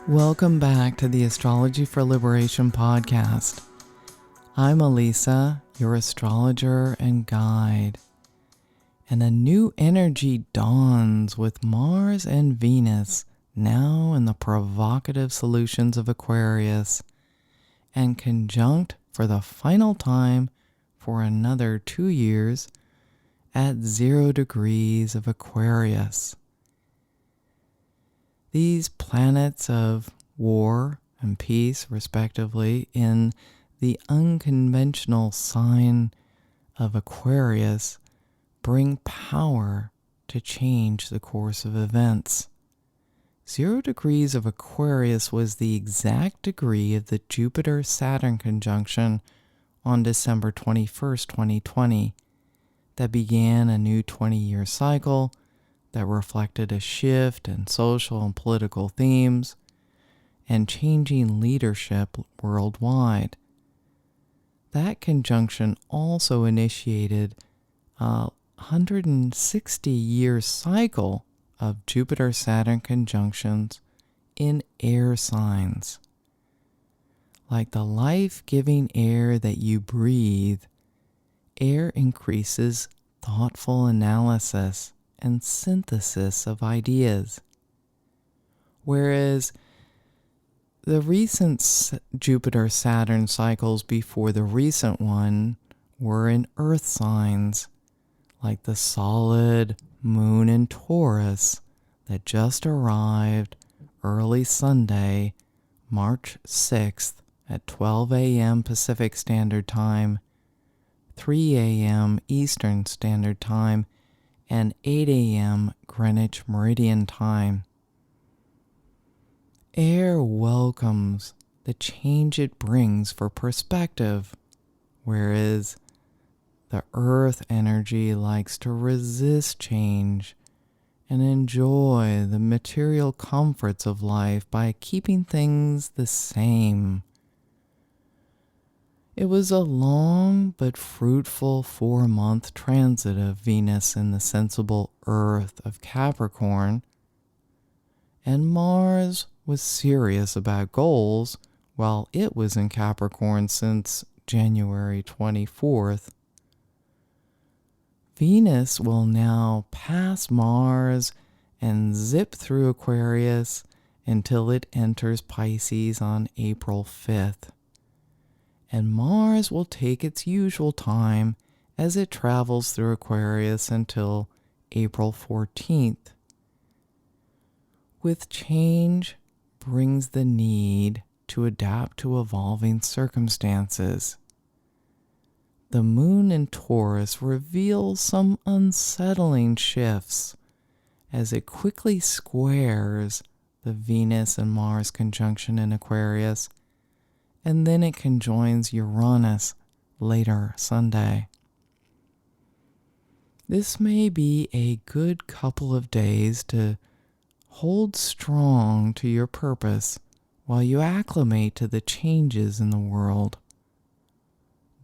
Welcome back to the Astrology for Liberation podcast. I'm Elisa, your astrologer and guide. And a new energy dawns with Mars and Venus now in the provocative solutions of Aquarius and conjunct for the final time for another 2 years at 0 degrees of Aquarius. These planets of war and peace, respectively, in the unconventional sign of Aquarius bring power to change the course of events. 0 degrees of Aquarius was the exact degree of the Jupiter-Saturn conjunction on December 21st, 2020, that began a new 20-year cycle that reflected a shift in social and political themes and changing leadership worldwide. That conjunction also initiated a 160-year cycle of Jupiter-Saturn conjunctions in air signs. Like the life-giving air that you breathe, air increases thoughtful analysis and synthesis of ideas. Whereas the recent Jupiter-Saturn cycles before the recent one were in earth signs, like the solid moon in Taurus that just arrived early Sunday, March 6th at 12 a.m. Pacific Standard Time, 3 a.m. Eastern Standard Time, and 8 a.m. Greenwich Meridian Time. Air welcomes the change it brings for perspective, whereas the earth energy likes to resist change and enjoy the material comforts of life by keeping things the same. It was a long but fruitful 4-month transit of Venus in the sensible Earth of Capricorn, and Mars was serious about goals while it was in Capricorn since January 24th. Venus will now pass Mars and zip through Aquarius until it enters Pisces on April 5th. And Mars will take its usual time as it travels through Aquarius until April 14th. With change brings the need to adapt to evolving circumstances. The moon in Taurus reveals some unsettling shifts as it quickly squares the Venus and Mars conjunction in Aquarius, and then it conjoins Uranus later Sunday. This may be a good couple of days to hold strong to your purpose while you acclimate to the changes in the world.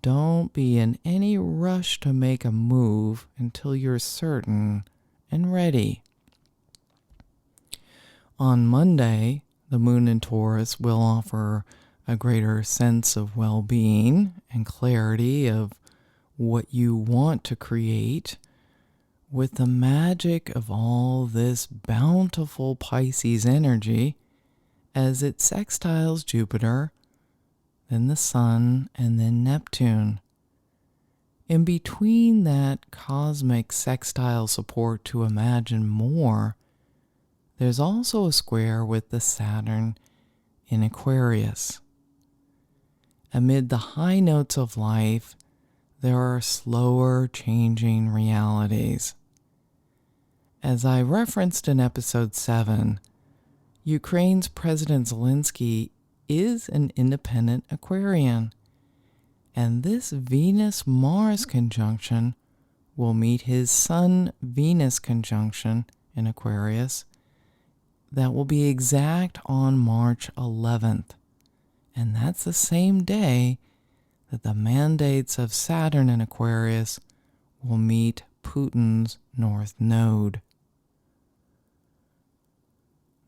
Don't be in any rush to make a move until you're certain and ready. On Monday, the moon in Taurus will offer a greater sense of well-being and clarity of what you want to create with the magic of all this bountiful Pisces energy as it sextiles Jupiter, then the Sun, and then Neptune. In between that cosmic sextile support to imagine more, there's also a square with the Saturn in Aquarius. Amid the high notes of life, there are slower changing realities. As I referenced in episode 7, Ukraine's President Zelensky is an independent Aquarian, and this Venus-Mars conjunction will meet his Sun-Venus conjunction in Aquarius that will be exact on March 11th. And that's the same day that the mandates of Saturn in Aquarius will meet Putin's North Node.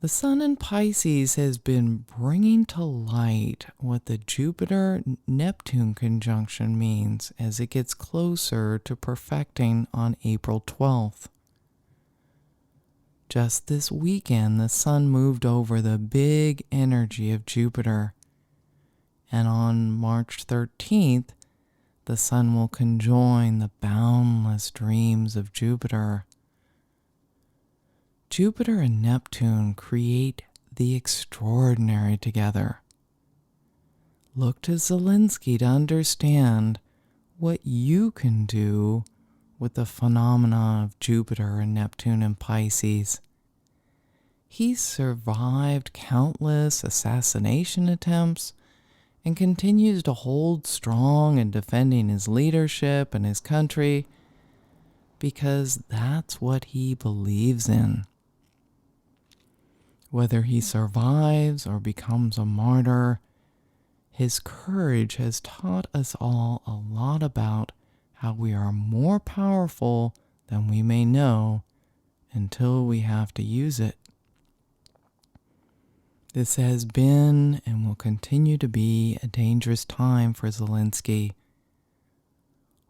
The sun in Pisces has been bringing to light what the Jupiter-Neptune conjunction means as it gets closer to perfecting on April 12th. Just this weekend, the sun moved over the big energy of Jupiter, and on March 13th, the sun will conjoin the boundless dreams of Jupiter. Jupiter and Neptune create the extraordinary together. Look to Zelensky to understand what you can do with the phenomena of Jupiter and Neptune in Pisces. He survived countless assassination attempts and continues to hold strong in defending his leadership and his country because that's what he believes in. Whether he survives or becomes a martyr, his courage has taught us all a lot about how we are more powerful than we may know until we have to use it. This has been and will continue to be a dangerous time for Zelensky.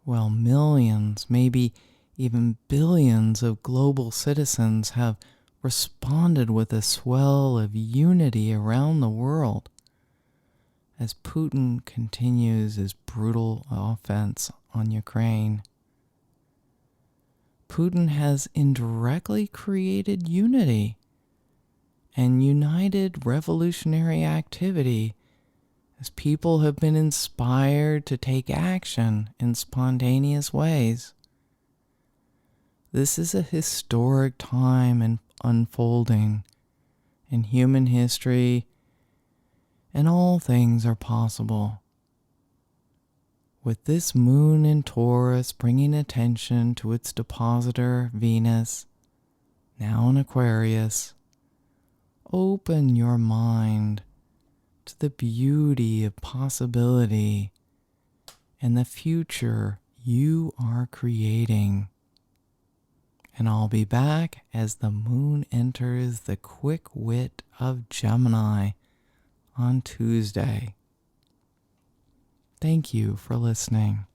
While millions, maybe even billions of global citizens have responded with a swell of unity around the world as Putin continues his brutal offense on Ukraine. Putin has indirectly created unity and united revolutionary activity as people have been inspired to take action in spontaneous ways. This is a historic time in unfolding in human history, and all things are possible. With this moon in Taurus bringing attention to its depositor, Venus, now in Aquarius, open your mind to the beauty of possibility and the future you are creating. And I'll be back as the moon enters the quick wit of Gemini on Tuesday. Thank you for listening.